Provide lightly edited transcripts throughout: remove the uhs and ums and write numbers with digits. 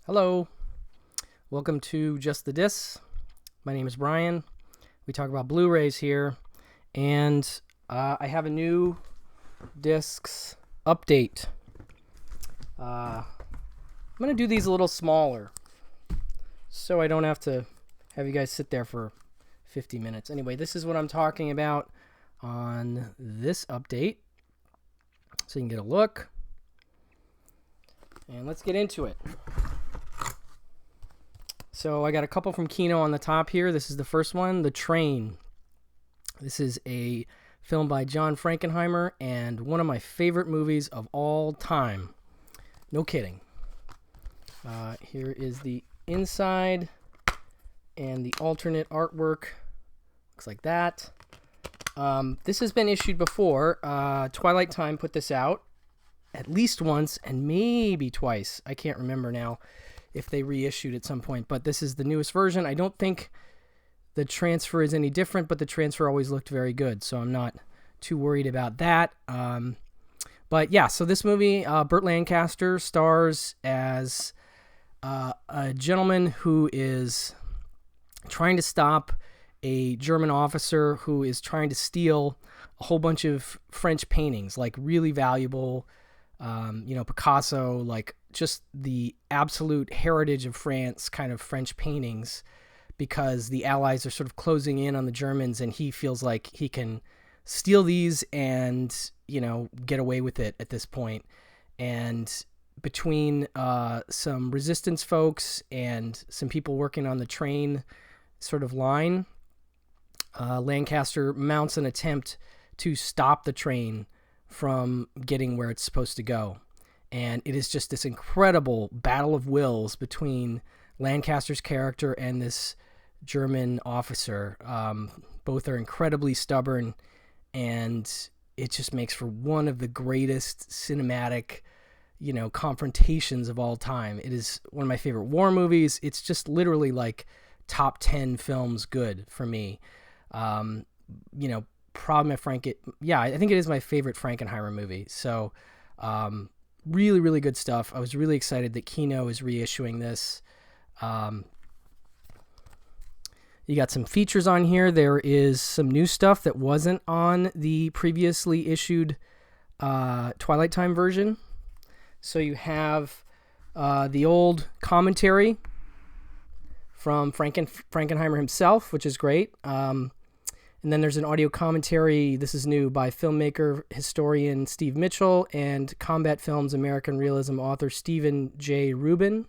Hello, welcome to Just the Discs. My name is Brian. We talk about Blu-rays here, and I have a new discs update. I'm going to do these a little smaller, so I don't have to have you guys sit there for 50 minutes. Anyway, this is what I'm talking about on this update, so you can get a look. And let's get into it. So I got a couple from Kino on the top here. This is the first one, The Train. This is a film by John Frankenheimer and one of my favorite movies of all time. No kidding. Here is the inside and the alternate artwork. Looks like that. This has been issued before. Twilight Time put this out at least once and maybe twice. I can't remember now if they reissued at some point, but this is the newest version. I don't think the transfer is any different, but the transfer always looked very good, so I'm not too worried about that. But yeah, so this movie, Burt Lancaster stars as a gentleman who is trying to stop a German officer who is trying to steal a whole bunch of French paintings, like really valuable, Picasso, like just the absolute heritage of France kind of French paintings, because the Allies are sort of closing in on the Germans, and he feels like he can steal these and, get away with it at this point. And between some resistance folks and some people working on the train sort of line, Lancaster mounts an attempt to stop the train from getting where it's supposed to go. And it is just this incredible battle of wills between Lancaster's character and this German officer. Both are incredibly stubborn, and it just makes for one of the greatest cinematic, confrontations of all time. It is one of my favorite war movies. It's just literally like top 10 films good for me. I think it is my favorite Frankenheimer movie. So, really, really good stuff. I was really excited that Kino is reissuing this. You got some features on here. There is some new stuff that wasn't on the previously issued Twilight Time version. So you have the old commentary from Frankenheimer himself, which is great. And then there's an audio commentary, this is new, by filmmaker, historian Steve Mitchell and Combat Films American Realism author Stephen J. Rubin.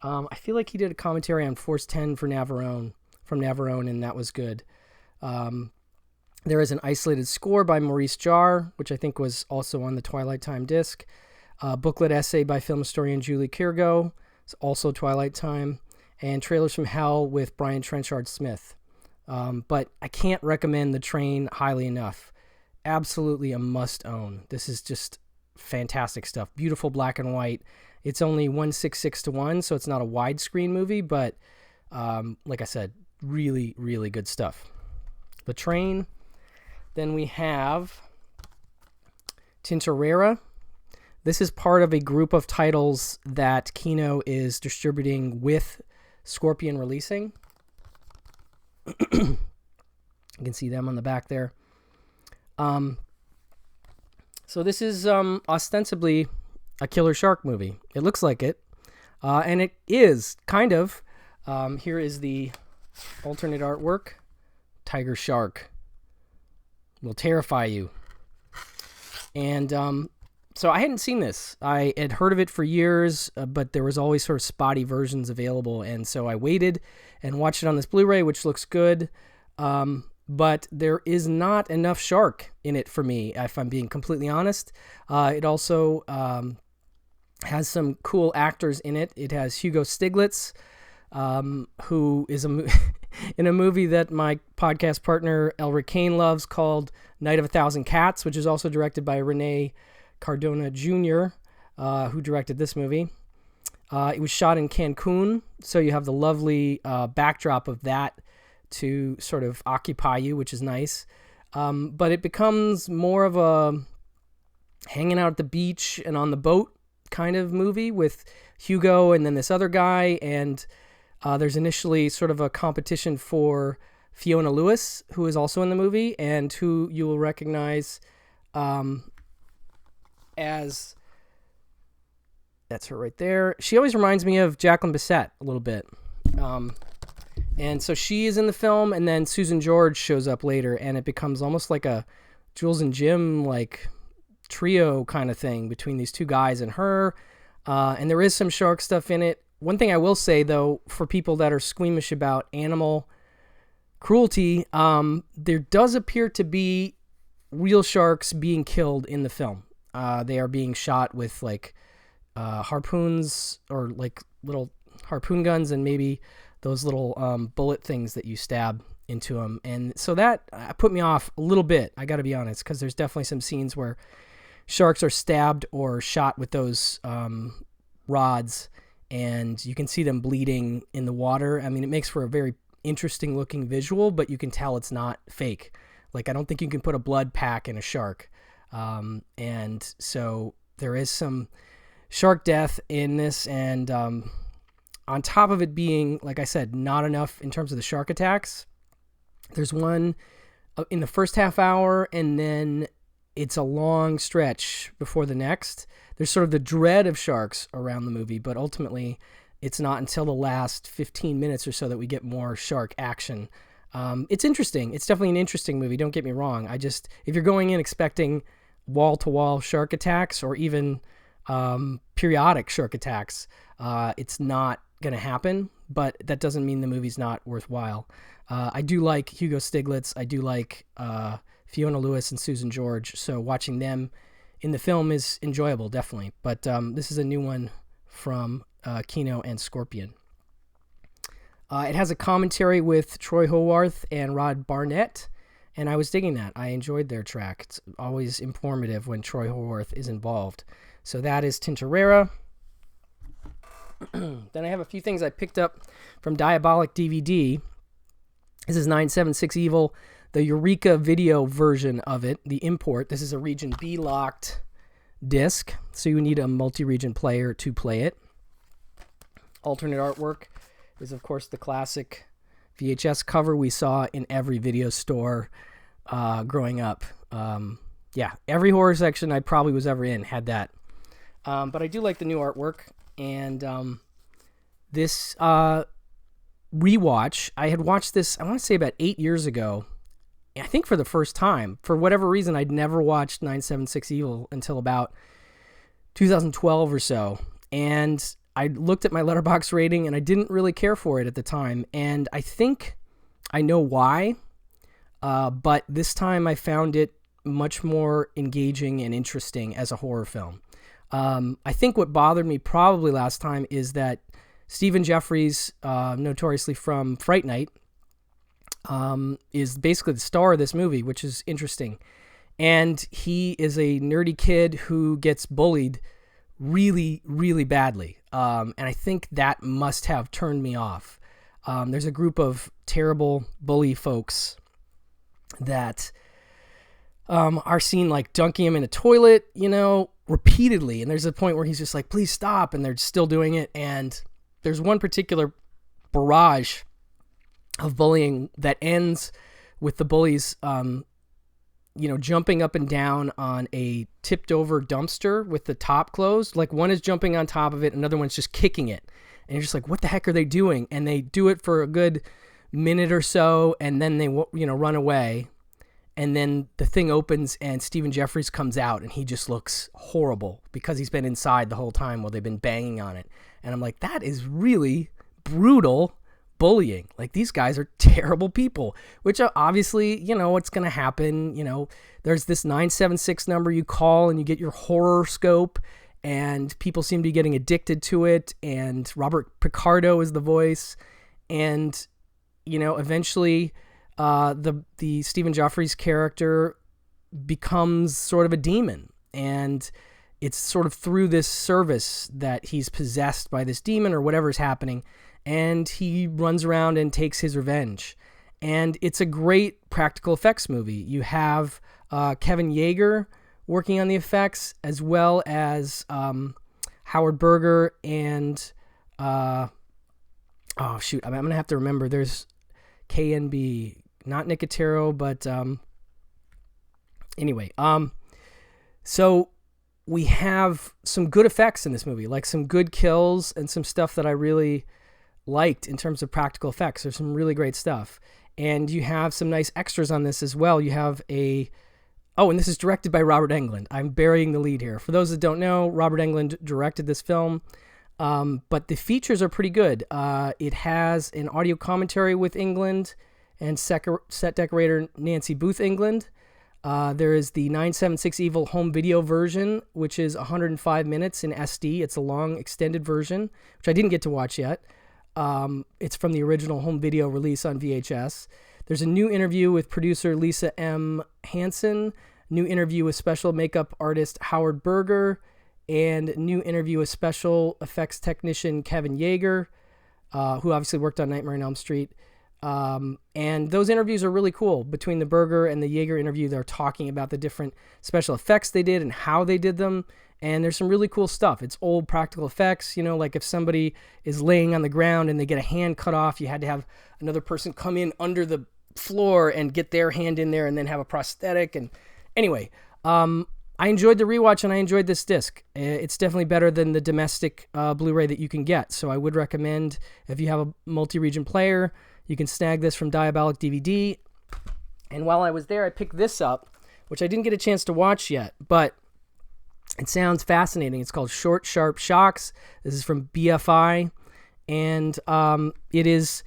I feel like he did a commentary on Force 10 from Navarone, and that was good. There is an isolated score by Maurice Jarre, which I think was also on the Twilight Time disc. Booklet essay by film historian Julie Kirgo, it's also Twilight Time. And Trailers from Hell with Brian Trenchard Smith. But I can't recommend The Train highly enough. Absolutely a must-own. This is just fantastic stuff. Beautiful black and white. It's only 1:66:1, so it's not a widescreen movie, but like I said, really, really good stuff. The Train. Then we have Tinterrera. This is part of a group of titles that Kino is distributing with Scorpion Releasing. You can see them on the back there. So this is ostensibly a killer shark movie. It looks like it. And it is, kind of. Here is the alternate artwork. Tiger shark will terrify you. And so I hadn't seen this. I had heard of it for years, but there was always sort of spotty versions available. And so I waited and watched it on this Blu-ray, which looks good. But there is not enough shark in it for me, if I'm being completely honest. It also has some cool actors in it. It has Hugo Stiglitz, who is in a movie that my podcast partner Elric Kane loves called Night of a Thousand Cats, which is also directed by Rene Cardona Jr., who directed this movie. It was shot in Cancun, so you have the lovely backdrop of that to sort of occupy you, which is nice. But it becomes more of a hanging out at the beach and on the boat kind of movie with Hugo and then this other guy, and there's initially sort of a competition for Fiona Lewis, who is also in the movie, and who you will recognize as... That's her right there. She always reminds me of Jacqueline Bisset a little bit. And so she is in the film, and then Susan George shows up later, and it becomes almost like a Jules and Jim like trio kind of thing between these two guys and her. And there is some shark stuff in it. One thing I will say, though, for people that are squeamish about animal cruelty, there does appear to be real sharks being killed in the film. They are being shot with like harpoons, or like little harpoon guns, and maybe those little bullet things that you stab into them. And so that put me off a little bit, I gotta be honest, because there's definitely some scenes where sharks are stabbed or shot with those rods, and you can see them bleeding in the water. I mean, it makes for a very interesting looking visual, but you can tell it's not fake. Like, I don't think you can put a blood pack in a shark. And so there is some shark death in this, and on top of it being, like I said, not enough in terms of the shark attacks, there's one in the first half hour, and then it's a long stretch before the next. There's sort of the dread of sharks around the movie, but ultimately it's not until the last 15 minutes or so that we get more shark action. It's interesting. It's definitely an interesting movie, don't get me wrong. If you're going in expecting wall-to-wall shark attacks, or even periodic shark attacks, it's not going to happen, but that doesn't mean the movie's not worthwhile. I do like Hugo Stiglitz. I do like Fiona Lewis and Susan George, so watching them in the film is enjoyable, definitely. But this is a new one from Kino and Scorpion. It has a commentary with Troy Howarth and Rod Barnett, and I was digging that. I enjoyed their track. It's always informative when Troy Howarth is involved. So that is Tinterrera. Then I have a few things I picked up from Diabolic DVD. This is 976 Evil, the Eureka video version of it, the import. This is a Region B locked disc, so you need a multi-region player to play it. Alternate artwork is, of course, the classic VHS cover we saw in every video store growing up. Yeah, every horror section I probably was ever in had that. But I do like the new artwork, and this rewatch, I had watched this, I want to say about 8 years ago, I think for the first time. For whatever reason, I'd never watched 976 Evil until about 2012 or so, and I looked at my Letterboxd rating, and I didn't really care for it at the time, and I think I know why, but this time I found it much more engaging and interesting as a horror film. I think what bothered me probably last time is that Stephen Jeffries, notoriously from Fright Night, is basically the star of this movie, which is interesting. And he is a nerdy kid who gets bullied really, really badly. And I think that must have turned me off. There's a group of terrible bully folks that are seen like dunking him in a toilet, repeatedly. And there's a point where he's just like, please stop. And they're still doing it. And there's one particular barrage of bullying that ends with the bullies, jumping up and down on a tipped over dumpster with the top closed. Like, one is jumping on top of it, another one's just kicking it. And you're just like, what the heck are they doing? And they do it for a good minute or so, and then they, run away. And then the thing opens, and Stephen Jeffries comes out, and he just looks horrible because he's been inside the whole time while they've been banging on it. And I'm like, that is really brutal bullying. Like, these guys are terrible people, which obviously, what's going to happen. There's this 976 number you call and you get your horror scope, and people seem to be getting addicted to it. And Robert Picardo is the voice. And, eventually the Stephen Jeffries character becomes sort of a demon. And it's sort of through this service that he's possessed by this demon or whatever's happening. And he runs around and takes his revenge. And it's a great practical effects movie. You have Kevin Yeager working on the effects, as well as, Howard Berger and oh shoot, I'm gonna have to remember. There's KNB, not Nicotero, but anyway. So we have some good effects in this movie, like some good kills and some stuff that I really liked in terms of practical effects. There's some really great stuff. And you have some nice extras on this as well. You have and this is directed by Robert Englund. I'm burying the lead here. For those that don't know, Robert Englund directed this film, but the features are pretty good. It has an audio commentary with Englund and set decorator Nancy Booth Englund. There is the 976 Evil home video version, which is 105 minutes in SD. It's a long extended version, which I didn't get to watch yet. It's from the original home video release on VHS. There's a new interview with producer Lisa M. Hansen, new interview with special makeup artist Howard Berger, and new interview with special effects technician Kevin Yeager, who obviously worked on Nightmare on Elm Street. And those interviews are really cool. Between the Berger and the Yeager interview, they're talking about the different special effects they did and how they did them. And there's some really cool stuff. It's old practical effects, like if somebody is laying on the ground and they get a hand cut off, you had to have another person come in under the floor and get their hand in there and then have a prosthetic. And anyway, I enjoyed the rewatch and I enjoyed this disc. It's definitely better than the domestic Blu-ray that you can get. So I would recommend, if you have a multi-region player, you can snag this from Diabolic DVD. And while I was there, I picked this up, which I didn't get a chance to watch yet, but it sounds fascinating. It's called Short, Sharp Shocks. This is from BFI, and it is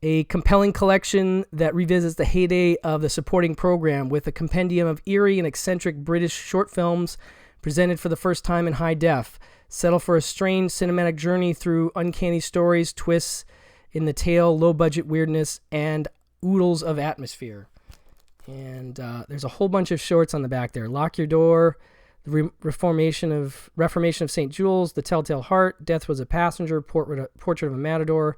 a compelling collection that revisits the heyday of the supporting program with a compendium of eerie and eccentric British short films presented for the first time in high def. Settle for a strange cinematic journey through uncanny stories, twists in the tale, low-budget weirdness, and oodles of atmosphere. And there's a whole bunch of shorts on the back there. Lock Your Door, The Reformation of St. Jules, The Telltale Heart, Death Was a Passenger, Portrait of a Matador,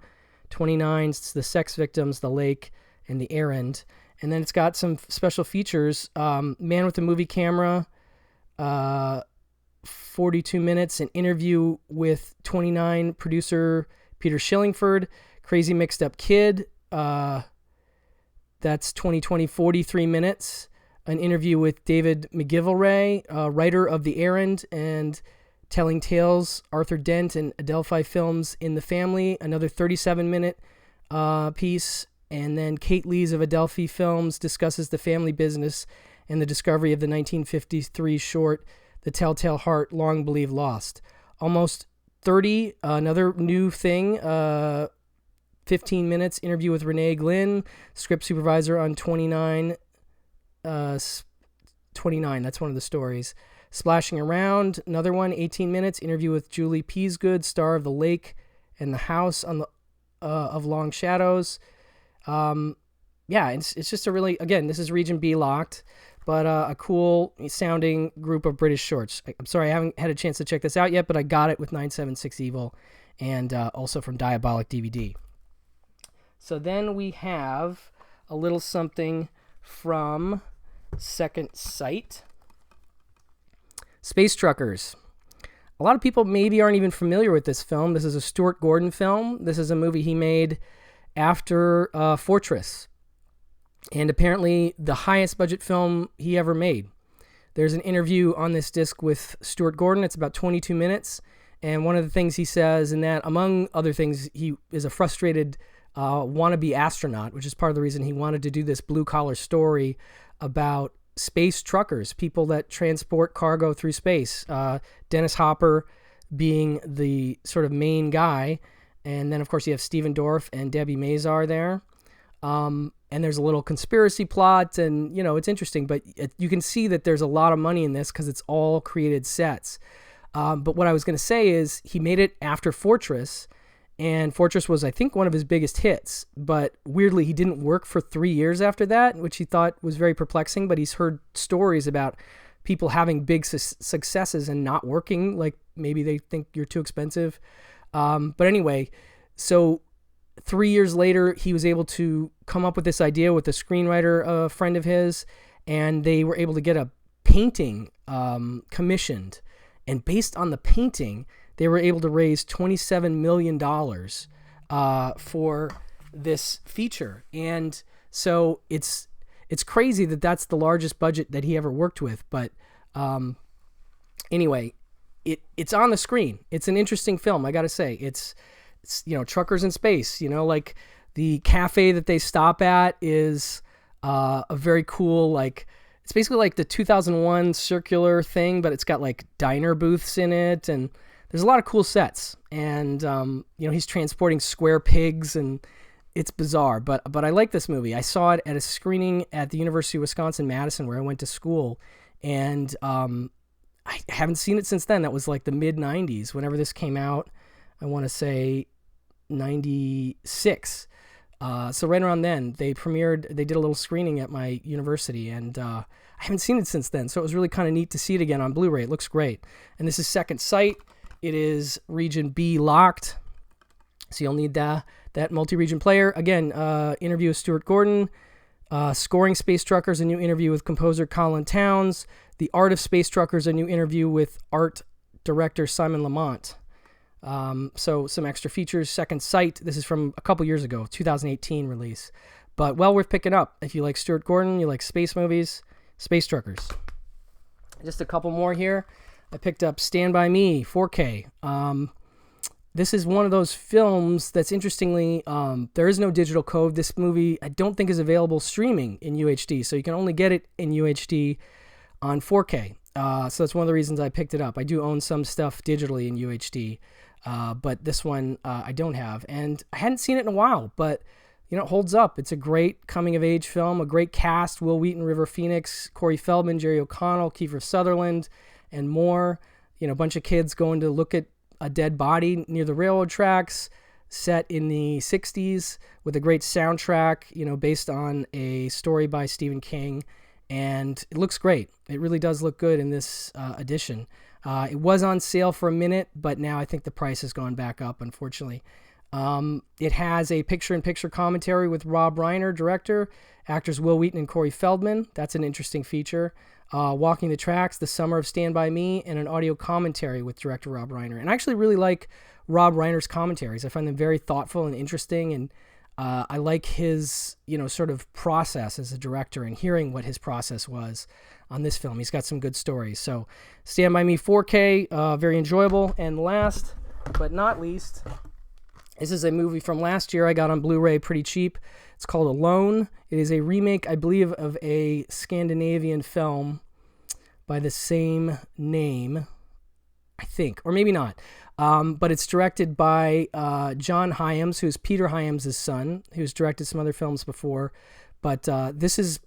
29, The Sex Victims, The Lake, and The Errand. And then it's got some special features. Man with a Movie Camera, 42 minutes, an interview with 29 producer Peter Schillingford, Crazy Mixed Up Kid, that's 2020, 43 minutes. An interview with David McGillivray, writer of The Errand and Telling Tales, Arthur Dent and Adelphi Films in the Family, another 37-minute piece. And then Kate Lees of Adelphi Films discusses the family business and the discovery of the 1953 short, The Telltale Heart, Long Believed Lost. Almost 30, another new thing, 15 minutes, interview with Renee Glynn, script supervisor on 29, that's one of the stories. Splashing Around, another one, 18 minutes, interview with Julie Peasgood, star of The Lake and the House on the of Long Shadows. It's just a really, again, this is Region B locked, but a cool sounding group of British shorts. I'm sorry, I haven't had a chance to check this out yet, but I got it with 976 Evil and also from Diabolic DVD. So then we have a little something from Second Sight. Space Truckers. A lot of people maybe aren't even familiar with this film. This is a Stuart Gordon film. This is a movie he made after Fortress, and apparently the highest budget film he ever made. There's an interview on this disc with Stuart Gordon. It's about 22 minutes, and one of the things he says in that, among other things, he is a frustrated wannabe astronaut, which is part of the reason he wanted to do this blue-collar story about space truckers, people that transport cargo through space. Dennis Hopper being the sort of main guy, and then of course you have Stephen Dorff and Debbie Mazar there. And there's a little conspiracy plot, and it's interesting, but you can see that there's a lot of money in this because it's all created sets. But what I was going to say is he made it after Fortress, and Fortress was, I think, one of his biggest hits. But weirdly, he didn't work for 3 years after that, which he thought was very perplexing. But he's heard stories about people having big successes and not working, like maybe they think you're too expensive. But anyway, so 3 years later, he was able to come up with this idea with a screenwriter, a friend of his, and they were able to get a painting commissioned. And based on the painting, they were able to raise $27 million for this feature. And so it's crazy that that's the largest budget that he ever worked with. But anyway, it's on the screen. It's an interesting film, I gotta say. It's truckers in space. Like the cafe that they stop at is a very cool, like, it's basically like the 2001 circular thing, but it's got like diner booths in it, and there's a lot of cool sets. And he's transporting square pigs, and it's bizarre. But I like this movie. I saw it at a screening at the University of Wisconsin-Madison, where I went to school, and I haven't seen it since then. That was like the mid-90s, whenever this came out. I want to say 96. So right around then, they did a little screening at my university, and I haven't seen it since then. So it was really kind of neat to see it again on Blu-ray. It looks great. And this is Second Sight. It is Region B locked, so you'll need that multi-region player. Again, interview with Stuart Gordon. Scoring Space Truckers, a new interview with composer Colin Towns. The Art of Space Truckers, a new interview with art director Simon Lamont. So some extra features. Second Sight, this is from a couple years ago, 2018 release. But well worth picking up if you like Stuart Gordon, you like space movies, Space Truckers. Just a couple more here. I picked up Stand By Me, 4K. This is one of those films that's interestingly, there is no digital code. This movie, I don't think, is available streaming in UHD, so you can only get it in UHD on 4K. So that's one of the reasons I picked it up. I do own some stuff digitally in UHD, but this one I don't have. And I hadn't seen it in a while, but it holds up. It's a great coming-of-age film, a great cast: Will Wheaton, River Phoenix, Corey Feldman, Jerry O'Connell, Kiefer Sutherland, and more. A bunch of kids going to look at a dead body near the railroad tracks, set in the 60s, with a great soundtrack, based on a story by Stephen King. And it looks great. It really does look good in this edition. It was on sale for a minute, but now I think the price has gone back up, unfortunately. It has a picture-in-picture commentary with Rob Reiner, director, actors Will Wheaton and Corey Feldman. That's an interesting feature. Walking the Tracks, The Summer of Stand By Me, and an audio commentary with director Rob Reiner. And I actually really like Rob Reiner's commentaries. I find them very thoughtful and interesting, and I like his, sort of process as a director, and hearing what his process was on this film. He's got some good stories. So Stand By Me 4K, very enjoyable. And last but not least, this is a movie from last year I got on Blu-ray pretty cheap. It's called Alone. It is a remake, I believe, of a Scandinavian film by the same name, I think, or maybe not. But it's directed by John Hyams, who's Peter Hyams' son, who's directed some other films before. But this is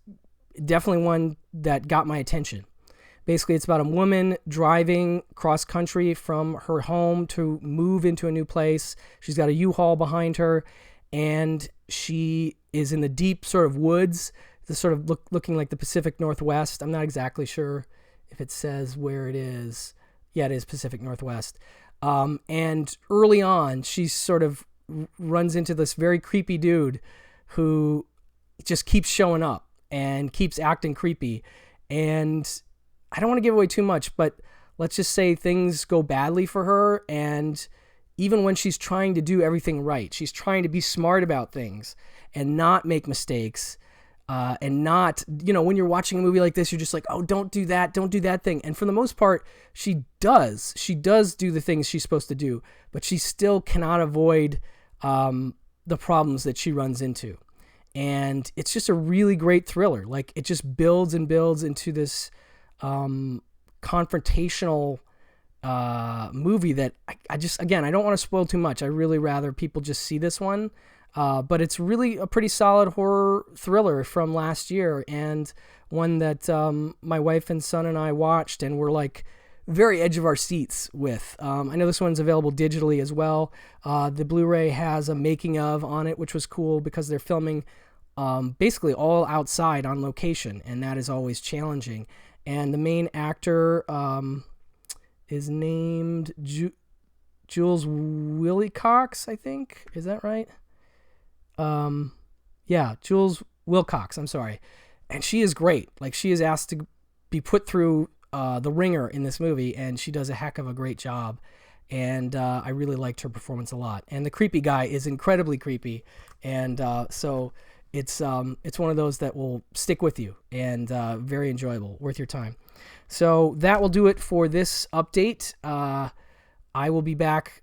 definitely one that got my attention. Basically, it's about a woman driving cross-country from her home to move into a new place. She's got a U-Haul behind her, and she is in the deep sort of woods, sort of looking like the Pacific Northwest. I'm not exactly sure if it says where it is. Yeah, it is Pacific Northwest. And early on, she sort of runs into this very creepy dude who just keeps showing up and keeps acting creepy. And I don't want to give away too much, but let's just say things go badly for her. And even when she's trying to do everything right, she's trying to be smart about things and not make mistakes, and not, when you're watching a movie like this, you're just like, oh, don't do that thing. And for the most part, she does do the things she's supposed to do, but she still cannot avoid the problems that she runs into. And it's just a really great thriller. Like, it just builds and builds into this confrontational movie that I just, again, I don't want to spoil too much. I really rather people just see this one. But it's really a pretty solid horror thriller from last year, and one that my wife and son and I watched and were like very edge of our seats with. I know this one's available digitally as well. The Blu-ray has a making of on it, which was cool because they're filming basically all outside on location, and that is always challenging. And the main actor is named Jules Wilcox, I think. Is that right? Jules Wilcox, I'm sorry. And she is great. Like, she is asked to be put through the ringer in this movie, and she does a heck of a great job. and I really liked her performance a lot. And the creepy guy is incredibly creepy, and so it's one of those that will stick with you, and very enjoyable, worth your time. So that will do it for this update. I will be back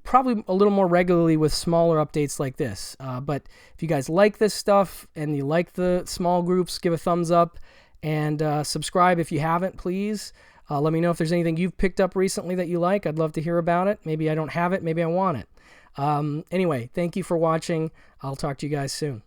probably a little more regularly with smaller updates like this. But if you guys like this stuff and you like the small groups, give a thumbs up, and subscribe if you haven't, please. Let me know if there's anything you've picked up recently that you like. I'd love to hear about it. Maybe I don't have it. Maybe I want it. Anyway, thank you for watching. I'll talk to you guys soon.